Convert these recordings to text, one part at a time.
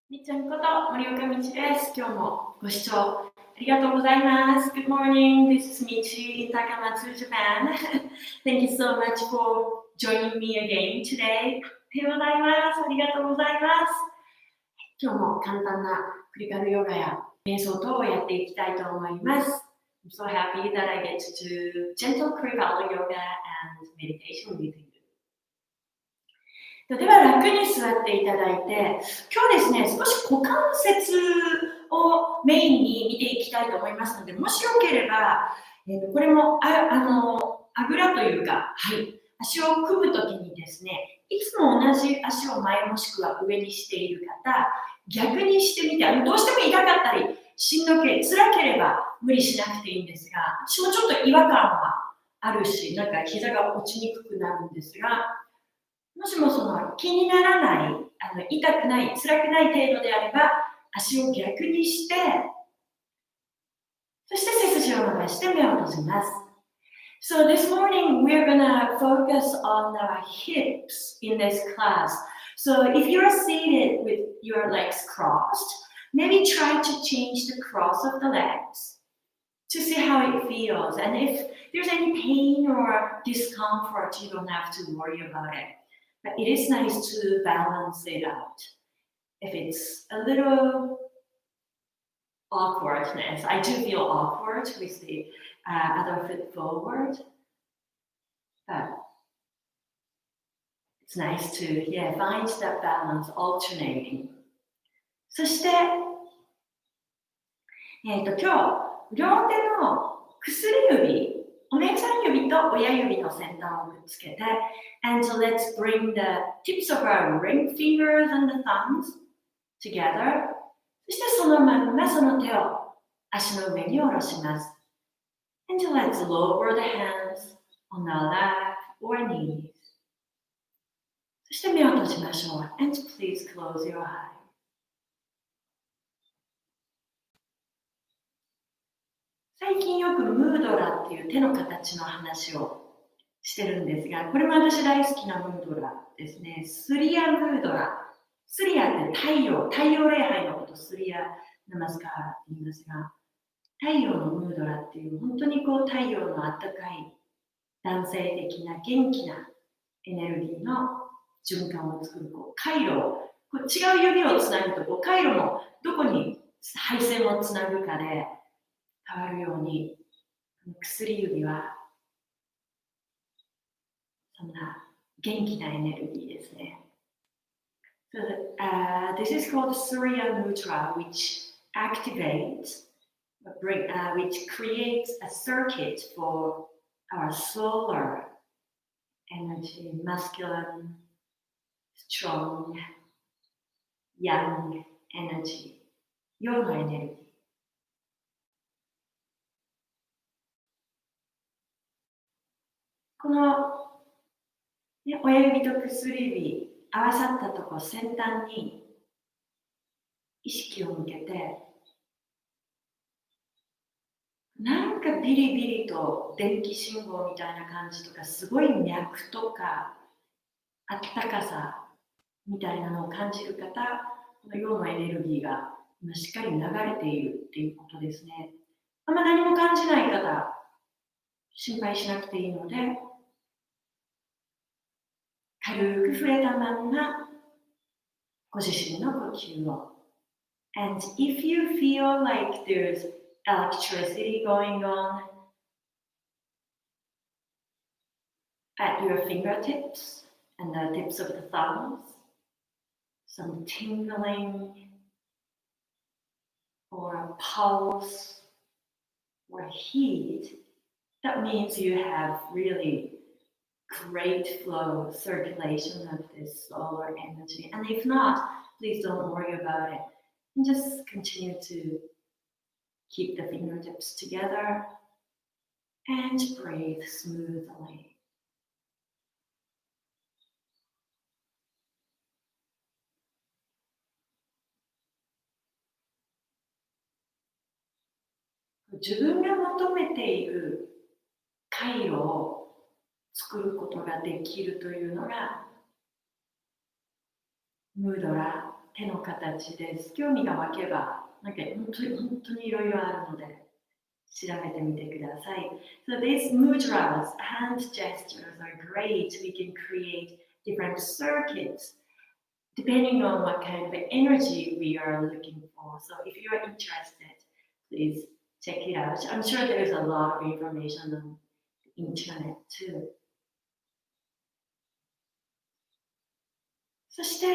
みっちゃんこと森岡美智です。今日もご視聴ありがとうございます。Good morning, this is Michi in Takamatsu, Japan. Thank you so much for joining me again today. おはようございます。ありがとうございます。今日も簡単なクリカルヨガや瞑想等をやっていきたいと思います。I'm so happy that I get to do gentle Kripalu yoga and meditation with you. では楽に座っていただいて、今日ですね、少し股関節をメインに見ていきたいと思いますので、もしよければ、これもあぐらというか、はい、足を組むときにですね、いつも同じ足を前もしくは上にしている方、逆にしてみて、どうしても痛かったり、しんどけ、辛ければ無理しなくていいんですが、私もちょっと違和感はあるし、なんか膝が落ちにくくなるんですが、もしもその気にならない、痛くない、辛くない程度であれば、足を逆にして、そして背筋を伸ばして目を閉じます。So this morning we're gonna focus on the hips in this class. So if you're seated with your legs crossed, maybe try to change the cross of the legs to see how it feels. And if there's any pain or discomfort, you don't have to worry about it.But it is nice to balance it out. If it's a little awkwardness, I do feel awkward with the other foot forward, but it's nice to find that balance alternating. そして、今日、両手の薬指、お姉ちゃん指と親指の先端をくっつけて、and so let's bring the tips of our ring fingers and the thumbs together. そしてそのままその手を足の上に下ろします。And so let's lower the hands on our lap or knees. そして目を閉じましょう。And please close your eyes.最近よくムードラっていう手の形の話をしてるんですが、これも私大好きなムードラですね。スリアムードラ。スリアって太陽礼拝のことスリアナマスカーラって言いますが、太陽のムードラっていう本当にこう太陽のあったかい男性的な元気なエネルギーの循環を作る回路を違う指をつなぐと回路もどこに配線をつなぐかで変わるように、薬指はそんな元気なエネルギーですね。So, this is called Surya Mudra, which activates, which creates a circuit for our solar energy, masculine, strong, young energy, 陽のエネルギー。この、親指と薬指合わさったところ先端に意識を向けて、なんかビリビリと電気信号みたいな感じとか、すごい脈とかあったかさみたいなのを感じる方、この陽のエネルギーが今しっかり流れているっていうことですね。あんま何も感じない方、心配しなくていいので、軽く触れたまんまご自身の呼吸を。And if you feel like there's electricity going on at your fingertips and the tips of the thumbs, some tingling or pulse or heat, that means you have really great flow, circulation of this solar energy. And if not, please don't worry about it. And just continue to keep the fingertips together and breathe smoothly. 自分が求めている回路を作ることができるというのがムードラ、手の形です。興味が湧けば、なんか本当にいろいろあるので、調べてみてください。So these mudras, hand gestures are great. We can create different circuits depending on what kind of energy we are looking for. So if you are interested, please check it out. I'm sure there's a lot of information on the internet too. そして、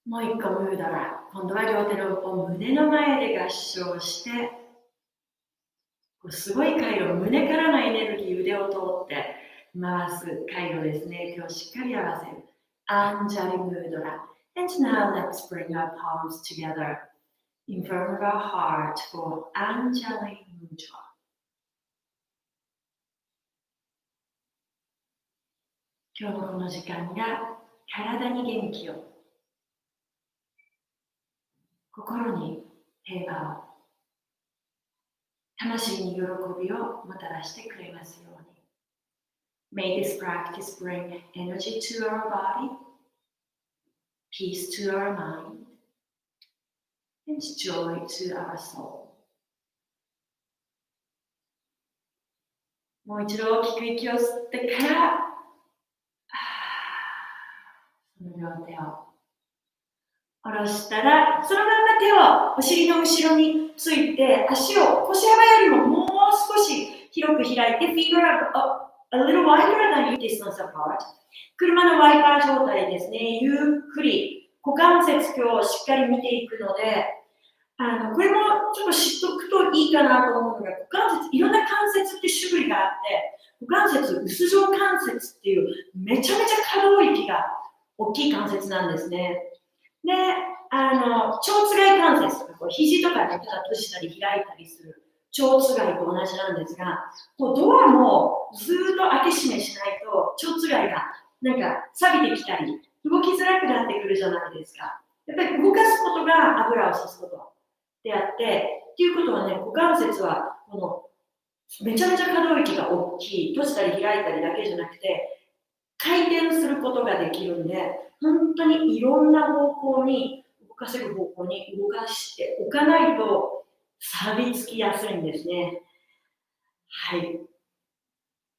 もう一個ムードラ。今度は両手を胸の前で合掌して、すごい回路、胸からのエネルギー、腕を通って回す回路ですね。手をしっかり合わせる。アンジャリムードラ。And now let's bring our palms together in front of our heart for Anjali Mudra. 今日のこの時間が体に元気を、心に平和を、魂に喜びをもたらしてくれますように。May this practice bring energy to our body, peace to our mind, and joy to our soul. もう一度大きく息を吸ってから、その両手を下ろしたら、そのまま手をお尻の後ろについて、足を腰幅よりももう少し広く開いて、feet are a little wider than your distance apart. 車のワイパー状態ですね。ゆっくり股関節今日しっかり見ていくので、これもちょっと知っておくといいかなと思うのが、股関節、いろんな関節って種類があって、股関節、薄状関節っていうめちゃめちゃ可動域が大きい関節なんですね。で、腸つがい関節とか、肘とかで閉じたり開いたりする腸つがいと同じなんですが、ドアもずっと開け閉めしないと腸つがいがなんか錆びてきたり、動きづらくなってくるじゃないですか。やっぱり動かすことが油を差すことであって、っていうことはね、股関節はめちゃめちゃ可動域が大きい、閉じたり開いたりだけじゃなくて、回転することができるんで、本当にいろんな方向に、動かせる方向に動かしておかないと錆びつきやすいんですね。はい。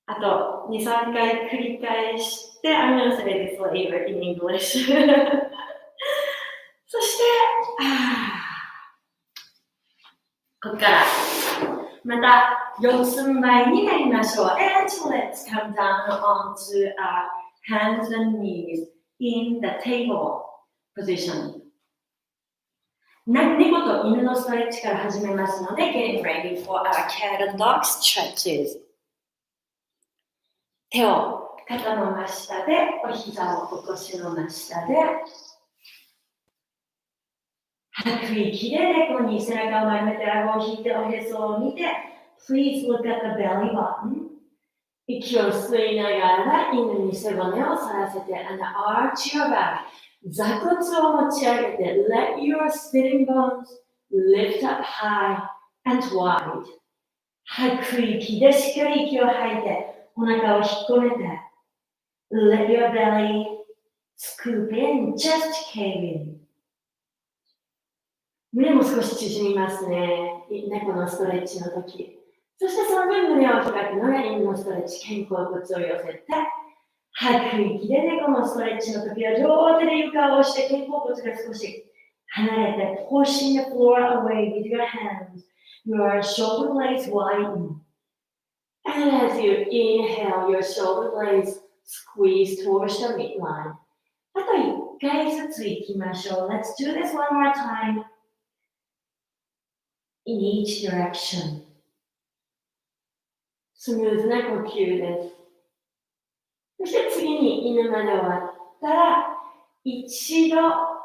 あと2、3回繰り返して、I'm going to say this later in English. そして、ここからまた四つん這いになりましょう。And let's come down onto our hands and knees in the table position. 猫と犬のストレッチから始めますので、getting ready for our cat and dog stretches. 手を肩の真下で、お膝をお腰の真下で、吐く息で猫に背中を丸めて顎を引いておへそを見て、Please look at the belly button. 息を吸いながら犬に背骨を反らせて、and arch your back. 座骨を持ち上げて、Let your sitting bones lift up high and wide. 吐く息でしっかり息を吐いて、お腹を引っ込めて、Let your belly scoop in, just cave in. 胸も少し縮みますね。猫のストレッチの時。そしてその分胸を開くのが犬のストレッチ、肩甲骨を寄せて、吐く息で猫のストレッチの時は両手で床を押して肩甲骨が少し離れて、pushing the floor away with your hands. Your shoulder blades widen. And as you inhale, your shoulder blades squeeze towards the midline. あと1回ずついきましょう。Let's do this one more time. In each direction. スムーズな呼吸です。そして次に犬まで終わったら、一度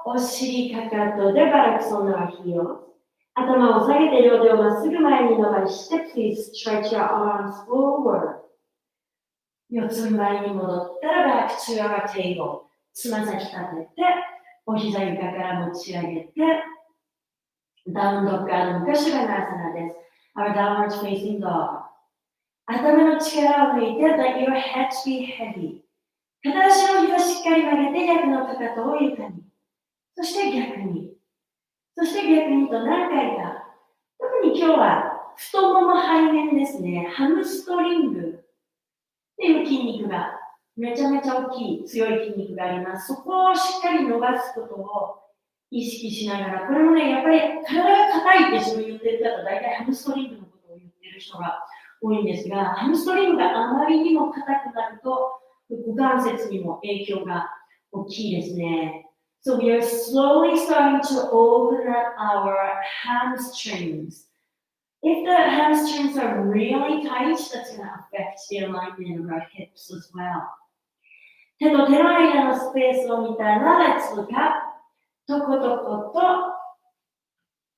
お尻かかとでバラクソンの日を、頭を下げて両手をまっすぐ前に伸ばして、Please stretch your arms forward. 四つん這いに戻ったら、Back to our table. つま先立てて、お膝床から持ち上げて、downdog 昔がナーサナです。Our downward facing dog. 頭の力を抜いて、Let your head be heavy. 片足の膝しっかり曲げて、逆のかかとを床に。そして逆に。そして逆にと何回か。特に今日は太もも背面ですね。ハムストリングっていう筋肉がめちゃめちゃ大きい強い筋肉があります。そこをしっかり伸ばすことを意識しながら、これもね、やっぱり体が硬いって自分言ってる方、大体ハムストリングのことを言ってる人が多いんですが、ハムストリングがあまりにも硬くなると、股関節にも影響が大きいですね。So we are slowly starting to open up our hamstrings. If the hamstrings are really tight, that's going to affect the alignment of our hips as well. 手と手の間のスペースを見たら、let's look up. とことこと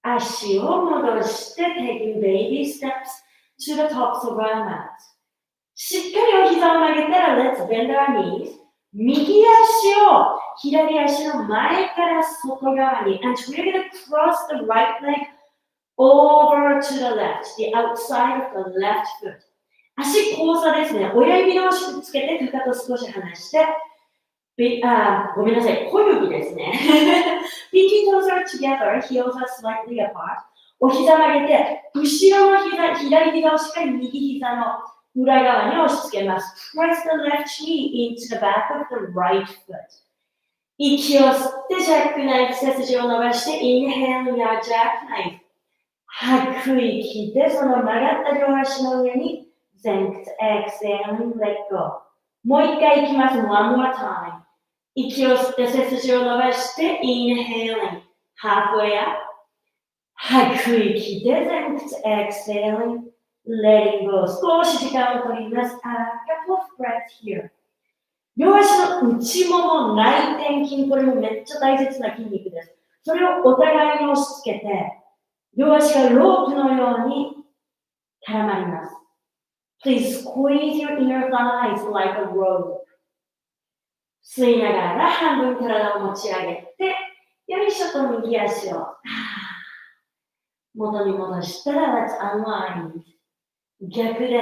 足を戻して taking baby steps to the tops of our mat. しっかりお膝を曲げたら let's bend our knees. 右足を左足の前から外側に and we're going to cross the right leg over to the left, the outside of the left foot. 足交差ですね。親指の足くっつけてかかと少し離してごめんなさい、小指ですね。Pinky toes are together, heels are slightly apart. お膝曲げて、後ろの膝、左膝をしっかり右膝の裏側に押し付けます。Press the left knee into the back of the right foot. 息を吸ってジャックナイフ背筋を伸ばして、Inhale your jackknife. 吐く息でその曲がった両足の上に前屈 Exhaling, let go. もう一回いきます。One more time. 息を吸って背筋を伸ばして Inhaling, halfway up. 吐く息で前屈 Exhaling, letting go. 少し時間を取ります。A couple of breaths here. 両足の内もも内転筋、これもめっちゃ大切な筋肉です。それをお互いに押し付けて、両足がロープのように絡まります。Please squeeze your inner thighs like a rope. 吸いながら半分体を持ち上げて、よいしょと右足を元に戻したら Let's unwind. 逆で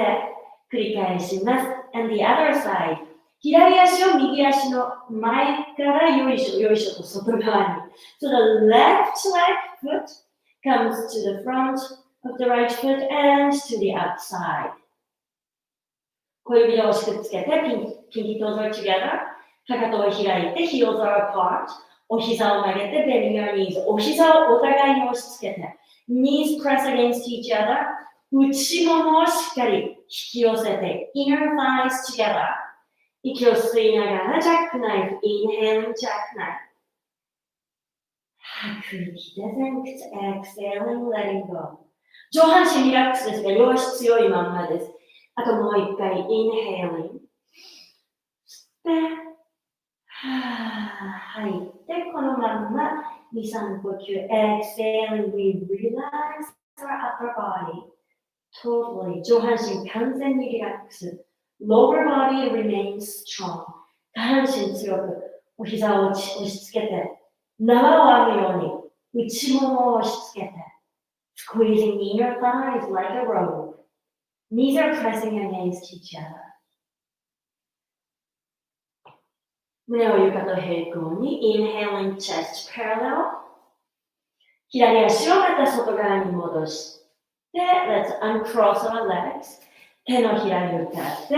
繰り返します。And the other side. 左足を右足の前からよいしょよいしょと外側に。So the left foot comes to the front of the right foot and to the outside. 小指で押しくっつけて、pinky toes are together. かかとを開いて、heels are apart. お膝を曲げて、bending your knees. お膝をお互いに押し付けて、knees press against each other. 内ももをしっかり引き寄せて、inner thighs together. 息を吸いながら、ジャックナイフ、inhaling ジャックナイフ。吐く息で前屈、exhaling, letting go. 上半身リラックスですが、両足強いまんまです。あともう一回、inhaling。吸って、吐いて、このまんま2、3呼吸。exhaling, we relax our upper body. Totally. 上半身完全にリラックス。Lower body remains strong. 下半身強く、お膝を押し付けて、縄を編むように、内ももを押し付けて、squeezing inner thighs like a rope. Knees are pressing against each other. 胸を床と平行に inhaling chest parallel. 左足をまた外側に戻して、let's uncross our legs. 手のひらに向かって、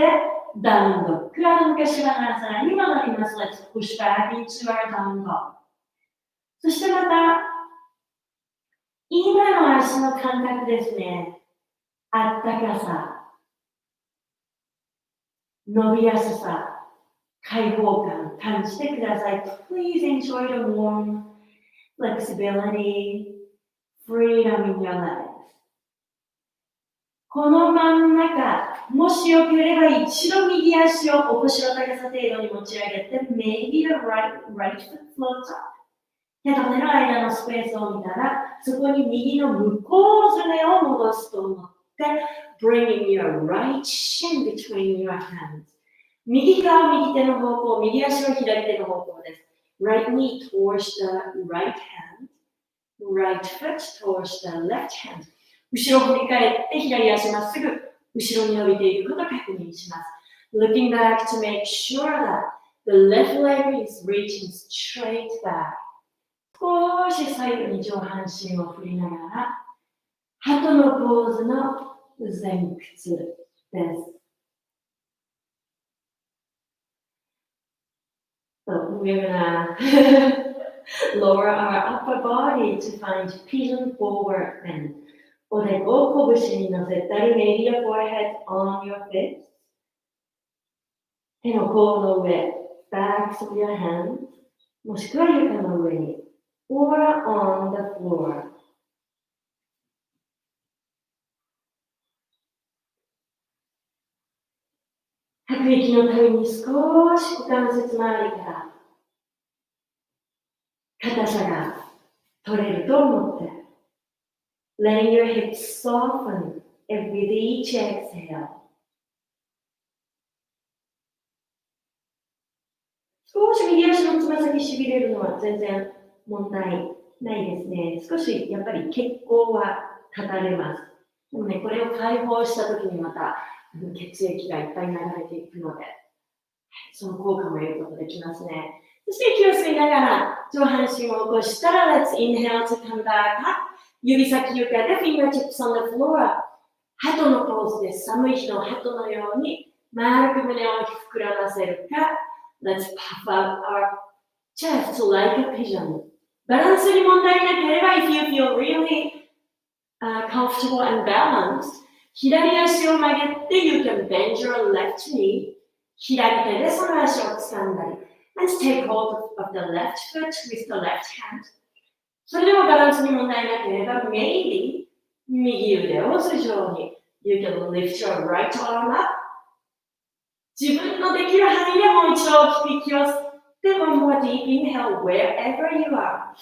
downdog。昔話に戻ります。Let's push back into our downdog. そしてまた、今の足の感覚ですね。あったかさ、伸びやすさ、開放感感じてください。Please enjoy the warmth, flexibility, freedom in your legs. この真ん中、もしよければ一度右足をお腰の高さ程度に持ち上げて、maybe the right foot floats up. 手と手の間のスペースを見たら、そこに右の向こう爪を戻すと思って、bringing your right shin between your hands. 右膝を右手の方向、右足を左手の方向です。Right knee towards the right hand, right foot towards the left hand. 後ろを振り返って左足まっすぐ後ろに伸びていることを確認します。Looking back to make sure that The left leg is reaching straight back. 少し左右に上半身を振りながら、鳩のポーズの前屈です。So we're gonna lower our upper body to find pigeon forward bend. おでこを拳に乗せたり、maybe your forehead on your fist. 手の甲の上、backs of your hands. もしくは床の上に。or on the floor. 吐く息のために少し股関節周りから硬さが取れると思って。Letting your hips soften with each exhale. 少し右足のつま先しびれるのは全然問題ないですね。少しやっぱり血行は立たれます。でもね、これを解放したときにまた血液がいっぱい流れていくので、その効果も得ることできますね。そして息を吸いながら上半身を起こしたら Let's inhale to come back up. 指先床で fingertips on the floor. 鳩のポーズです。寒い日の鳩のように丸く胸を膨らませるか Let's puff out our chest like a pigeon. バランスに問題なければ if you feel really、comfortable and balanced, 左足を曲げて you can bend your left knee. 左手でその足を掴んだり Let's take hold of the left foot with the left hand. それでもバランスに問題なければ maybe 右腕を頭上に You can lift your right arm up. 自分のできる範囲でもう一度大きく息を吸ってOne more deep inhale wherever you are.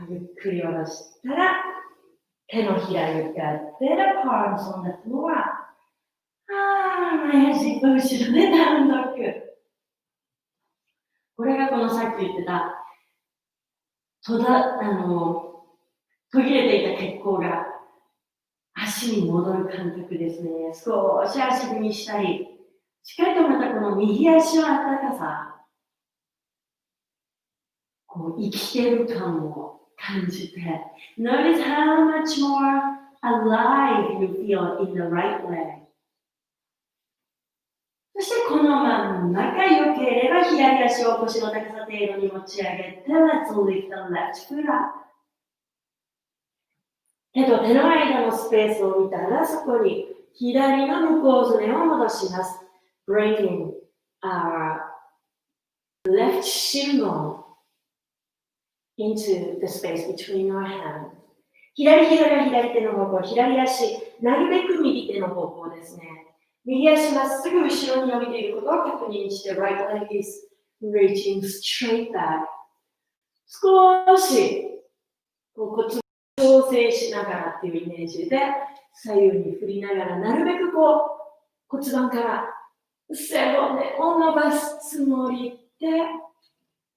ゆっくり下ろしたら手のひら床で the palms on the floor. 前足と後ろでダウンドッグ。これがこのさっき言ってた途切れていた血行が足に戻る感覚ですね。少し足踏みしたり。しっかりとまたこの右足の温かさ、こう生きてる感を感じて、Notice how much more alive you feel in the right leg. そしてこの真ん中、良ければ左足を腰の高さ程度に持ち上げて、Let's lift the left foot up. 手と手の間のスペースを見たら、そこに左の向こうずねを戻します。Bringing our left shin bone into the space between our hands. 左膝が左手の方向、左足、なるべく右手の方向ですね。右足まっすぐ後ろに伸びていることを確認して、right leg is reaching straight back. 少し骨盤調整しながらっていうイメージで、左右に振りながら、なるべく骨盤から背骨を伸ばすつもりで、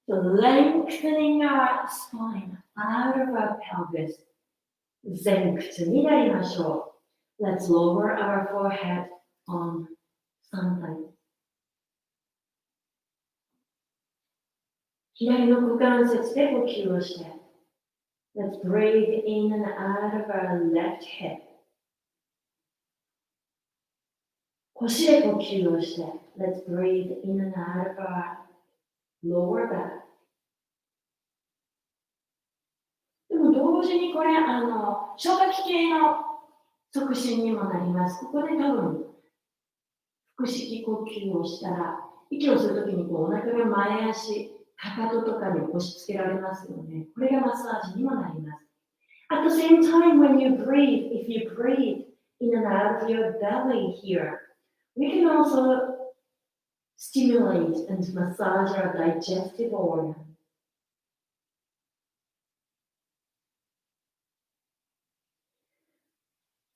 lengthening our spine out of our pelvis. 前屈になりましょう。Let's lower our forehead on something. 左の股関節で呼吸をして。Let's breathe in and out of our left hip. 腰で呼吸をして。Let's breathe in and out of our lower back. でも同時にこれ、消化器系の促進にもなります。ここで多分、腹式呼吸をしたら、息をするときにお腹が前足、かかととかに押し付けられますよね。これがマッサージにもなります。At the same time, when you breathe, if you breathe in and out of your belly here, we can also stimulate and massage our digestive organ.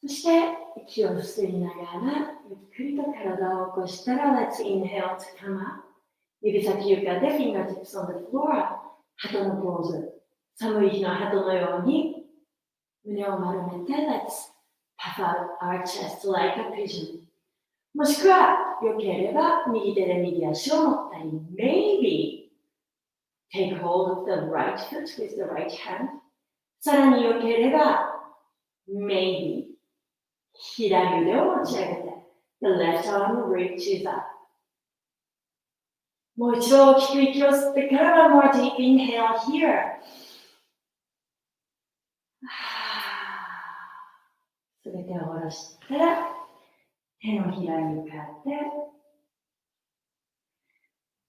そして息を吸いながらゆっくりと体を起こしたら Let's inhale to come up. 指先床で fingertips on the floor. 鳩のポーズ。寒い日の鳩のように胸を丸めて Let's puff out our chest like a pigeon. もしくは、良ければ、右手で右足を持ったり、maybe take hold of the right foot with the right hand。さらに良ければ、maybe 左腕を持ち上げて、the left arm reaches up。もう一度大きく息を吸ってからは、more deep inhale here。すべてを下ろしたら、手のひらに向かって、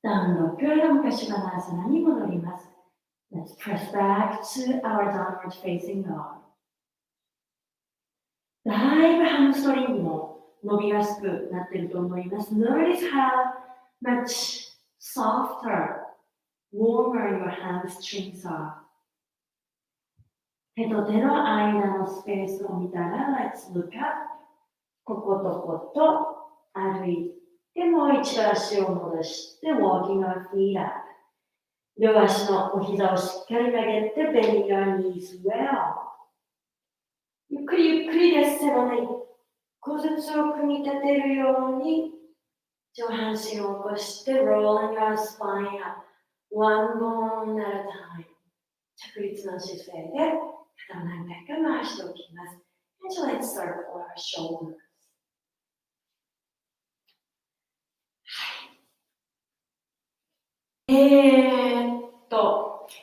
ダウンドッグの昔話に戻ります。Let's press back to our downward facing dog。だいぶハムストリングも伸びやすくなっていると思います。Notice how much softer, warmer your hamstrings are。手と手の間のスペースを見たら、Let's look up。こことこと歩いて、もう一度足を戻して、walking our feet up。両足のお膝をしっかり曲げて、bending our knees well。ゆっくりゆっくりです。背骨一個ずつを組み立てるように、上半身を起こして、rolling our spine up。one bone at a time。着立の姿勢で、肩を何回か回しておきます。And let's circle our shoulders。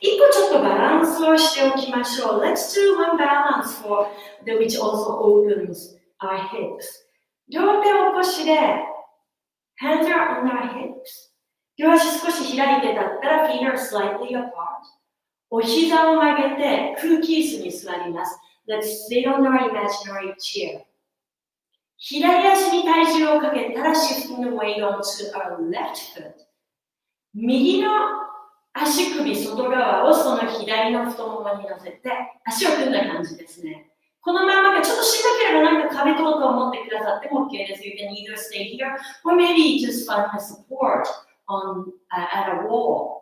一個ちょっとバランスをしておきましょう。Let's do one balance for the which also opens our hips。両手を起こしで、hands are on our hips。両足少し開いて立ったら、feet are slightly apart。お膝を曲げて空気椅子に座ります。Let's sit on our imaginary chair。左足に体重をかけたら、shifting the weight onto our left foot。右の足首外側をその左の太ももに乗せて足を組んだ感じですね。このままがちょっとしんどければなんか壁通ると思ってくださっても OK です。You can either stay here or maybe just find a support at a wall。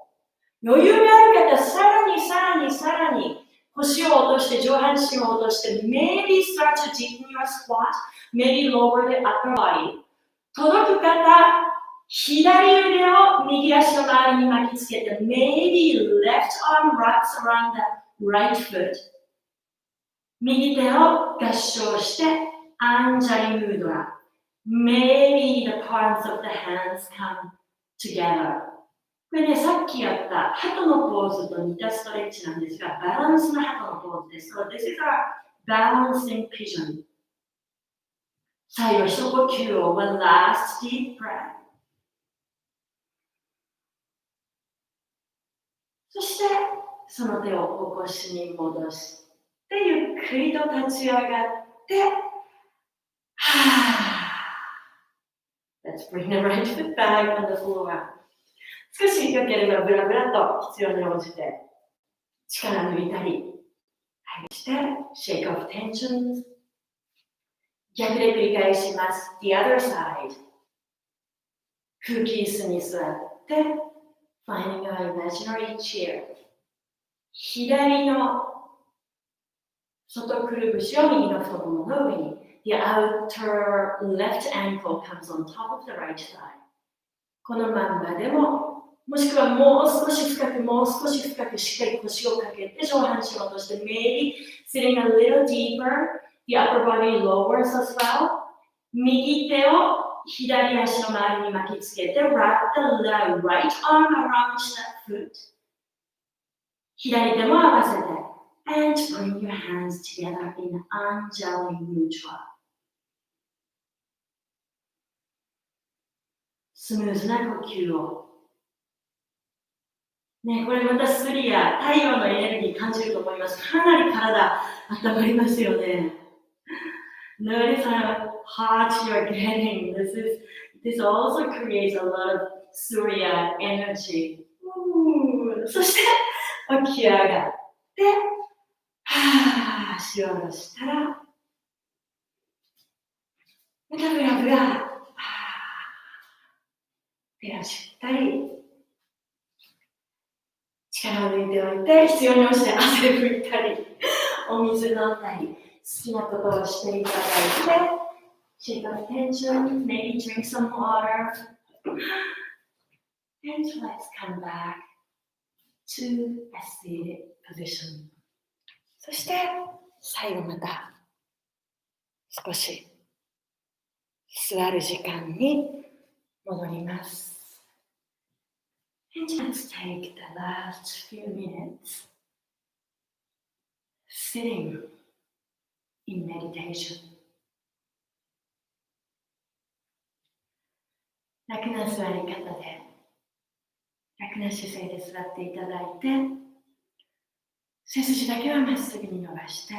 余裕がある方、さらに腰を落として上半身を落として maybe start to deepen your squat, maybe lower the upper body。届く方、左腕を右足の周りに巻きつけて maybe left arm wraps around the right foot。右手を合掌してアンジャリムードラ。Maybe the palms of the hands come together。これね、さっきやった鳩のポーズと似たストレッチなんですが、バランスの鳩のポーズです。So this is our balancing pigeon。最後、一呼吸を one last deep breath。そして、その手を起こしに戻して、ゆっくりと立ち上がって、Let's bring the right foot back on the floor。少し良ければブラブラと必要に応じて力抜いたり、して、shake off tensions。逆で繰り返します。The other side。空気椅子に座って、finding our imaginary chair。左の外くるぶしを右の太ももの上に。The outer left ankle comes on top of the right thigh。このまんまでも、もしくはもう少し深くしっかり腰をかけて上半身を落として maybe sitting a little deeper, the upper body lowers as well。 右手を左足の周りに巻きつけて wrap the right arm around that foot。 左手も合わせて and bring your hands together in Anjali Mudra。 スムーズな呼吸をね、これまたスリや太陽のエネルギー感じると思います。かなり体温まりますよね。Notice how hot you're getting. This also creates a lot of Surya energy. そして起き上がって、足を下ろしたら、またブラブラ。手をしっかり力を抜いておいて、必要に応じて汗拭いたり、お水飲んだり、好きなことをしていただいて、Shake off tension, maybe drink some water. And let's come back to a seated position. そして最後また少し座る時間に戻ります。And just take the last few minutes sitting in meditation. 楽な座り方で、楽な姿勢で座っていただいて、背筋だけはまっすぐに伸ばして、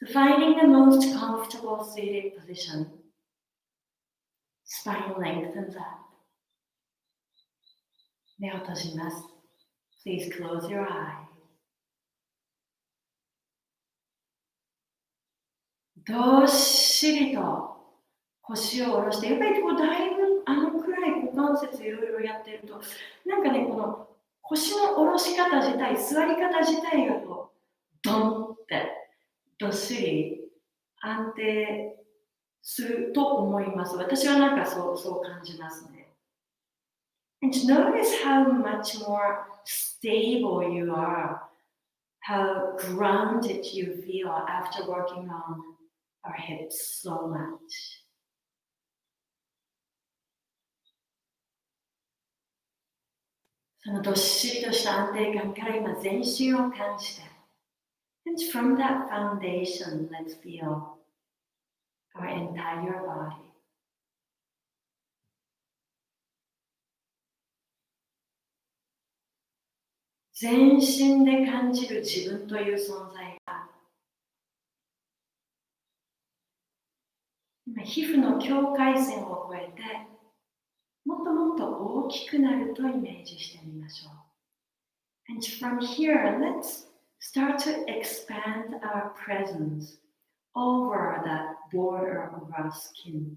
So finding the most comfortable seated position, spine lengthens up. 目を閉じます。Please close your eyes. どっしりと腰を下ろして、やっぱりこうだいぶくらい股関節いろいろやってると、なんかね、この腰の下ろし方自体、座り方自体がこう、ドンってどっしり安定すると思います。私はなんかそう感じますね。And notice how much more stable you are, how grounded you feel after working on our hips so much. そのどっしりとした安定感から今全身を感じて。And from that foundation, let's feel our entire body. 全身で感じる自分という存在が今皮膚の境界線を越えてもっともっと大きくなるとイメージしてみましょう。And from here, let's start to expand our presence over the border of our skin,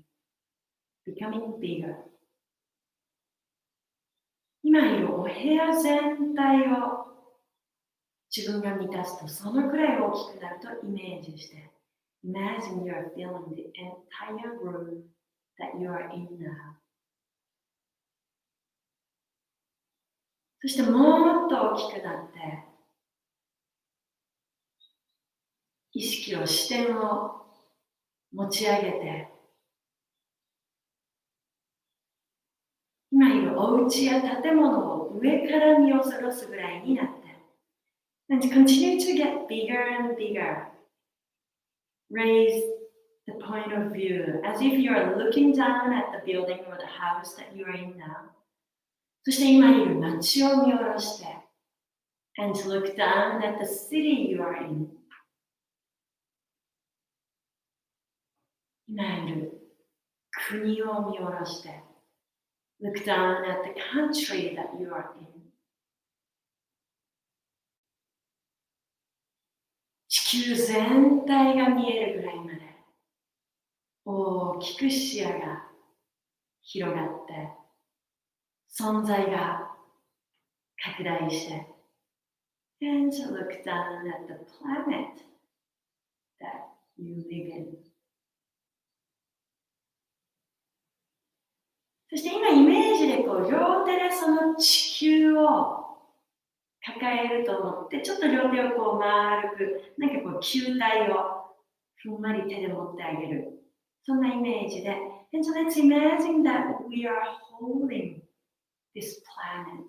becoming bigger. 今いるお部屋全体を自分が満たすとそのくらい大きくなるとイメージして Imagine you're feeling the entire room that you are in now. そしてもっと大きくなって意識を視点を持ち上げて今いるお家や建物を上から見下ろすぐらいになって And continue to get bigger and bigger. Raise the point of view as if you are looking down at the building or the house that you are in now. そして今いる街を見下ろして And look down at the city you are in. 今いる国を見下ろして Look down at the country that you are in. 地球全体が見えるぐらいまで大きく視野が広がって存在が拡大して And look down at the planet that you live in. そして今イメージでこう両手でその地球を抱えると思ってちょっと両手をこう丸くなんかこう球体をふんわり手で持ってあげるそんなイメージで And so let's imagine that we are holding this planet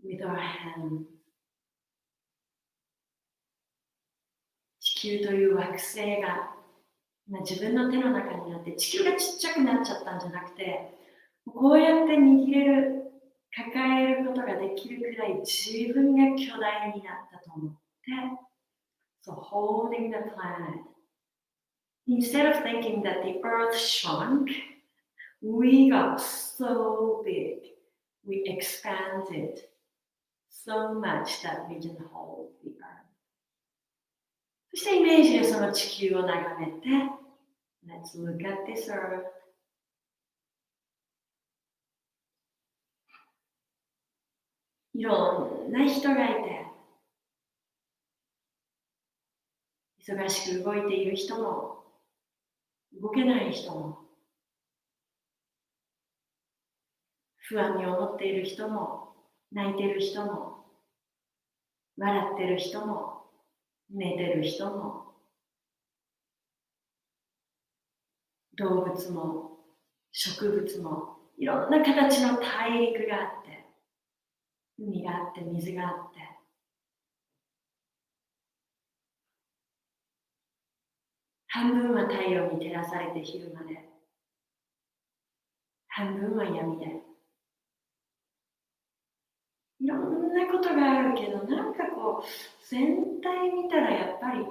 with our hand 地球という惑星が自分の手の中にあって地球がちっちゃくなっちゃったんじゃなくてこうやって握れる抱えることができるくらい自分が巨大になったと思って So holding the planet Instead of thinking that the earth shrunk We got so big We expanded so much that we can hold the earth そしてイメージでその地球を眺めて Let's look at this earth. いろんな人がいて、忙しく動いている人も、動けない人も、不安に思っている人も、泣いている人も、笑っている人も、寝ている人も、動物も植物もいろんな形の大陸があって、海があって水があって、半分は太陽に照らされて昼まで、半分は闇で、いろんなことがあるけど、なんかこう全体見たらやっぱり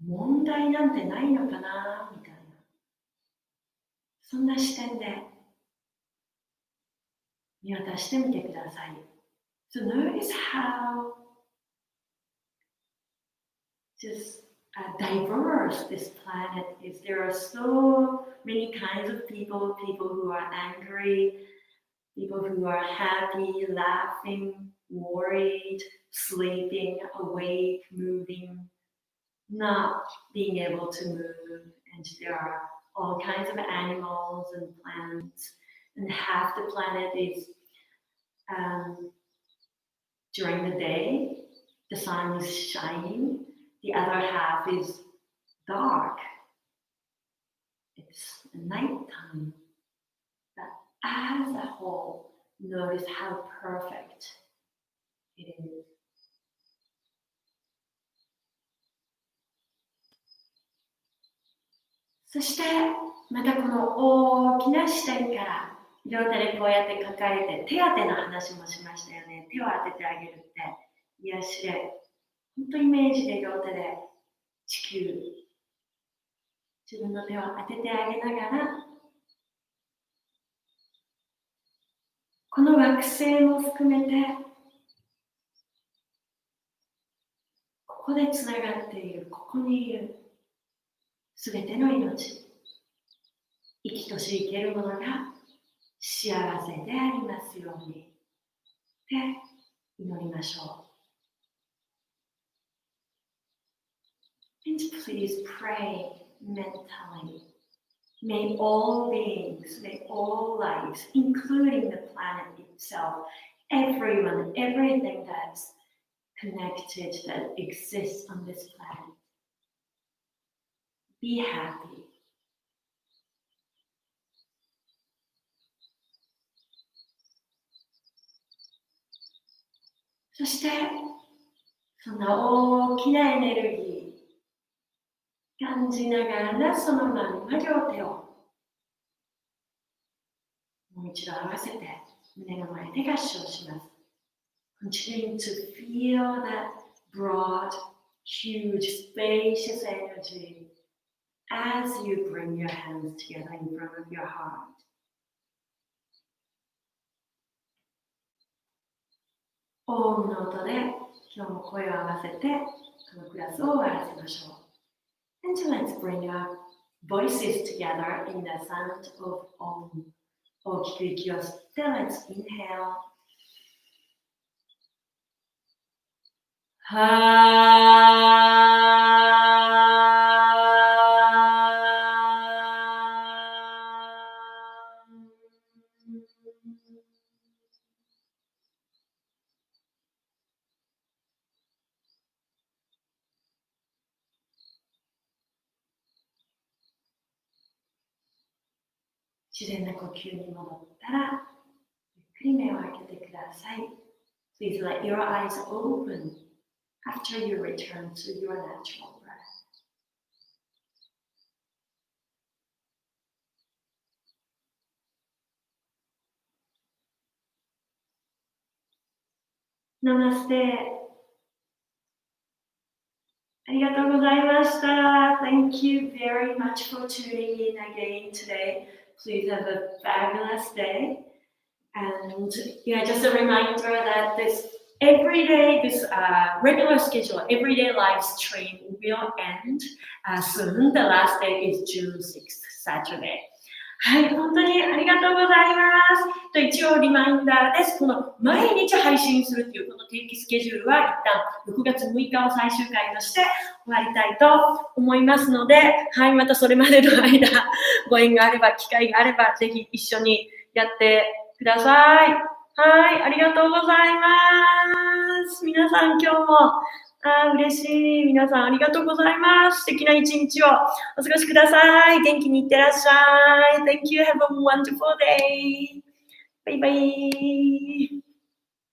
問題なんてないのかなみたいな、そんな視点で見渡してみてください。So notice how just diverse this planet is. There are so many kinds of people, people who are angry, people who are happy, laughing, worried, sleeping, awake, moving, not being able to move. And there are all kinds of animals and plants. And half the planet is during the day, the sun is shining. The other half is dark. It's nighttime. But as a whole, notice how perfect it is. そしてまたこの大きな視点から両手でこうやって抱えて手当ての話もしましたよね。手を当ててあげるって癒しで、本当イメージで両手で地球、自分の手を当ててあげながら、この惑星も含めてここでつながっている、ここにいるすべての命、生きとし生けるものが幸せでありますようにって祈りましょう。And please pray mentally. May all beings, may all lives, including the planet itself, everyone, everything that's connected, that exists on this planet, be happy. So, そしてそんな大きなエネルギー感じながら、そのまんま両手をもう一度合わせて胸の前で合掌します。Continuing to feel that broad, huge, spacious energy as you bring your hands together in front of your heart. オウムの音で今日も声を合わせてこのクラスを終わらせましょう。And so let's bring our voices together in the sound of Om. 大きく息を吸って、let's inhale. 自然な呼吸に戻ったら、ゆっくり目を開けてください。Please let your eyes open after you return to your natural breath. Namaste. ありがとうございました。Thank you very much for tuning in again today. Please have a fabulous day. And just a reminder that this everyday, this regular schedule, everyday live stream will end soon. The last day is June 6th, Saturday. はい、本当にありがとうございます。一応リマインダーです。この毎日配信するというこの定期スケジュールは一旦6月6日を最終回として終わりたいと思いますので、はい、またそれまでの間、ご縁があれば、機会があれば、ぜひ一緒にやってください。はい、ありがとうございます。皆さん今日も嬉しい。皆さんありがとうございます。素敵な一日をお過ごしください。元気にいってらっしゃい。Thank you. Have a wonderful day. Bye bye.